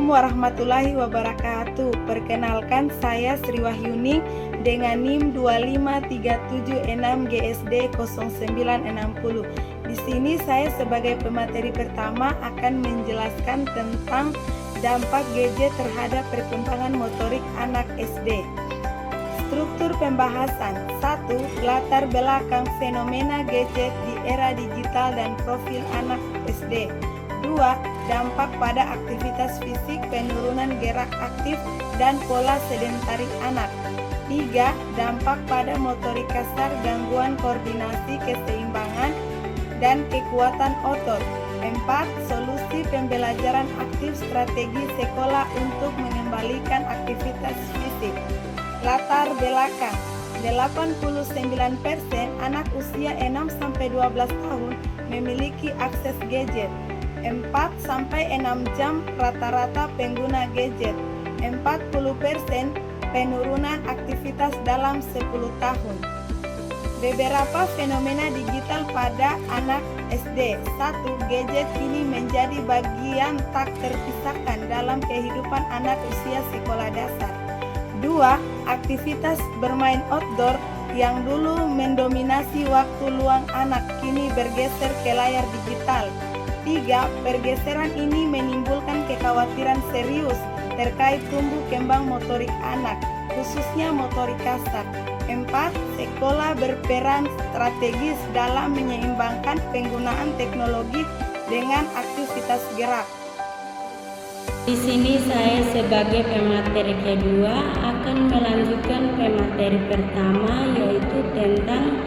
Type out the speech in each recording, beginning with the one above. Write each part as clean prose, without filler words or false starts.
Assalamualaikum warahmatullahi wabarakatuh. Perkenalkan, saya Sri Wahyuni dengan NIM 25376GSD0960. Di sini saya sebagai pemateri pertama akan menjelaskan tentang dampak gadget terhadap perkembangan motorik anak SD. Struktur pembahasan. 1. Latar belakang fenomena gadget di era digital dan profil anak SD. 2. Dampak pada aktivitas fisik, penurunan gerak aktif, dan pola sedentari anak. 3. Dampak pada motorik kasar, gangguan koordinasi, keseimbangan, dan kekuatan otot. 4. Solusi pembelajaran aktif, strategi sekolah untuk mengembalikan aktivitas fisik. Latar belakang. 89% anak usia 6-12 tahun memiliki akses gadget. 4-6 jam rata-rata pengguna gadget. 40% penurunan aktivitas dalam 10 tahun. Beberapa fenomena digital pada anak SD. 1. Gadget ini menjadi bagian tak terpisahkan dalam kehidupan anak usia sekolah dasar. 2. Aktivitas bermain outdoor yang dulu mendominasi waktu luang anak kini bergeser ke layar digital. 3. Pergeseran ini menimbulkan kekhawatiran serius terkait tumbuh kembang motorik anak, khususnya motorik kasar. 4. Sekolah berperan strategis dalam menyeimbangkan penggunaan teknologi dengan aktivitas gerak. Di sini saya sebagai pemateri kedua akan melanjutkan pemateri pertama, yaitu tentang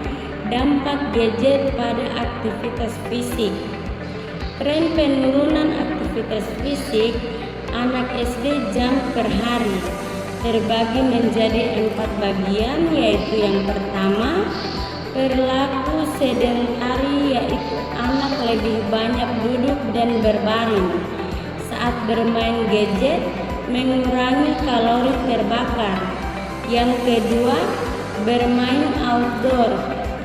dampak gadget pada aktivitas fisik. Tren penurunan aktivitas fisik anak SD jam per hari terbagi menjadi 4 bagian, yaitu yang pertama, perilaku sedentari, yaitu anak lebih banyak duduk dan berbaring saat bermain gadget, mengurangi kalori terbakar. Yang kedua, bermain outdoor,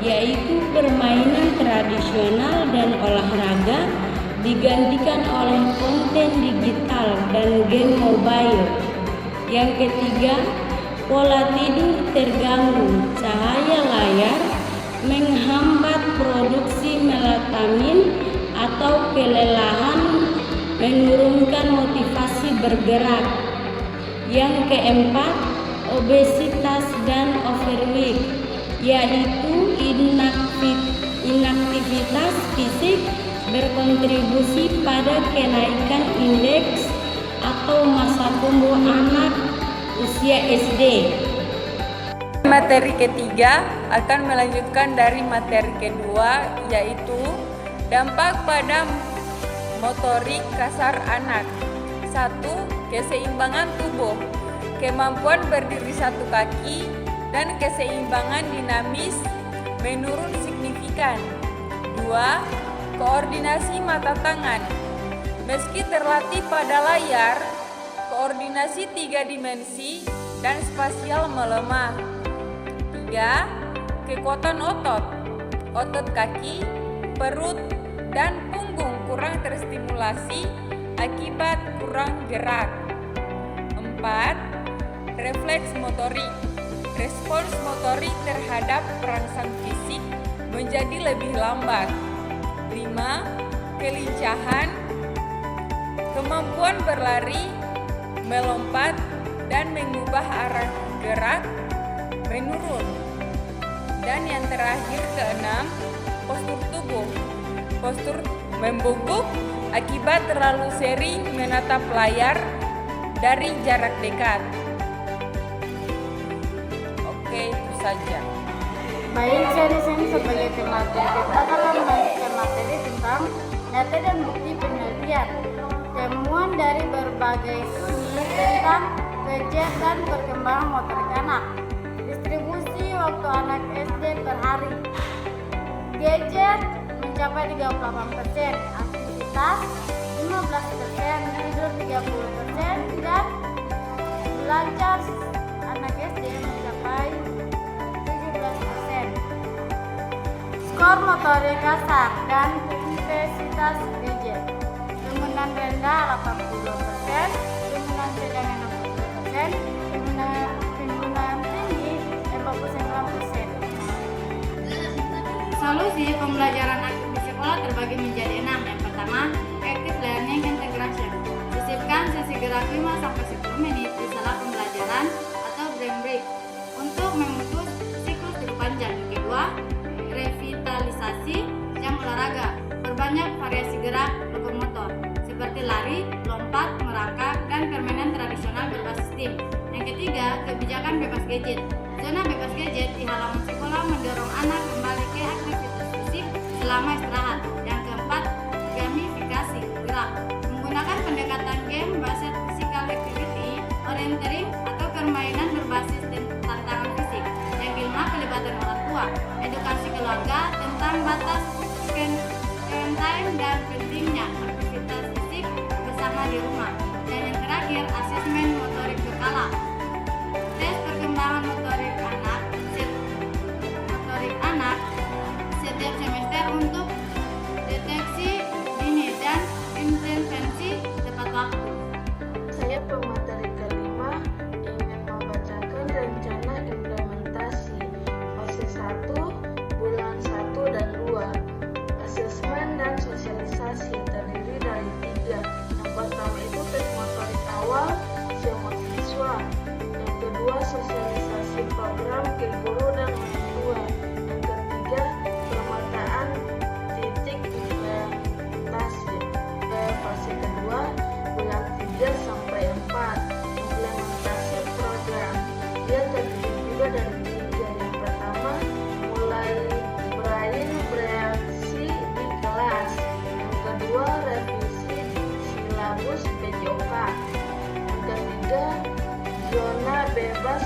yaitu permainan tradisional dan olahraga digantikan oleh konten digital dan game mobile. Yang ketiga, pola tidur terganggu, cahaya layar menghambat produksi melatonin atau kelelahan, menurunkan motivasi bergerak. Yang keempat, obesitas dan overweight, yaitu inaktivitas fisik berkontribusi pada kenaikan indeks atau masa tumbuh anak usia SD. Materi ketiga akan melanjutkan dari materi kedua, yaitu dampak pada motorik kasar anak. 1. Keseimbangan tubuh, kemampuan berdiri satu kaki, dan keseimbangan dinamis menurun signifikan. 2. Koordinasi mata tangan. Meski terlatih pada layar, koordinasi 3 dimensi dan spasial melemah. 3. Kekuatan otot. Otot kaki, perut, dan punggung kurang terstimulasi akibat kurang gerak. 4. Refleks motorik. Respons motorik terhadap perangsang fisik menjadi lebih lambat. 5. Kelincahan. Kemampuan berlari, melompat, dan mengubah arah gerak menurun. Dan yang terakhir, keenam, postur tubuh. Postur membungkuk akibat terlalu sering menatap layar dari jarak dekat. Oke, itu saja. Baik, saya di sini sebagai pemateri. Kita akan melanjutkan materi tentang data dan bukti penelitian. Temuan dari berbagai studi tentang gadget dan perkembangan motorik anak. Distribusi waktu anak SD per hari. Gadget mencapai 38%, aktivitas 15%, tidur 30%, dan belajar anak SD mencapai 17%. Skor motorik kasar dan intensitas gadget. Penggunaan rendah 80%, dengan 60%, penggunaan tinggi 49%. Solusi pembelajaran aktif di sekolah terbagi menjadi 6. Yang pertama, active learning integration. Sisipkan sesi gerak 5-10 menit di sela pembelajaran atau brain break untuk memutus siklus tidur panjang. Kedua, revitalisasi jam olahraga. Perbanyak variasi gerak lokomotor seperti lari, lompat, merangkak, dan permainan tradisional berbasis tim. Yang ketiga, kebijakan bebas gadget. Zona bebas gadget di halaman sekolah mendorong anak kembali ke aktivitas fisik selama istirahat. Yang keempat, gamifikasi gerak. Menggunakan pendekatan game based physical activity, orienteering, atau permainan berbasis tantangan fisik. Yang kelima, pelibatan orang tua. Edukasi keluarga tentang batas screen time dan pentingnya aktivitas fisik bersama di rumah. Dan yang terakhir, asesmen motorik berkala. Tes perkembangan motorik anak setiap semester untuk deteksi dini dan intervensi tepat waktu. Saya pemateri kelima ingin membacakan rencana implementasi fase 1 bulan 1 dan 2. Asesmen dan sosialisasi terdiri dari 3. Yang pertama itu tes motorik awal semua siswa. Yang kedua, sosialisasi program ke guru dan orang tua. Yang ketiga, pemetaan titik implementasi. Fase kedua bulan 3 sampai 4. Implementasi program. Dia terdiri juga dari 3. Yang pertama, mulai brain bereaksi di kelas. Yang kedua, revisi silabus PJOK. Yang ketiga, zona bebas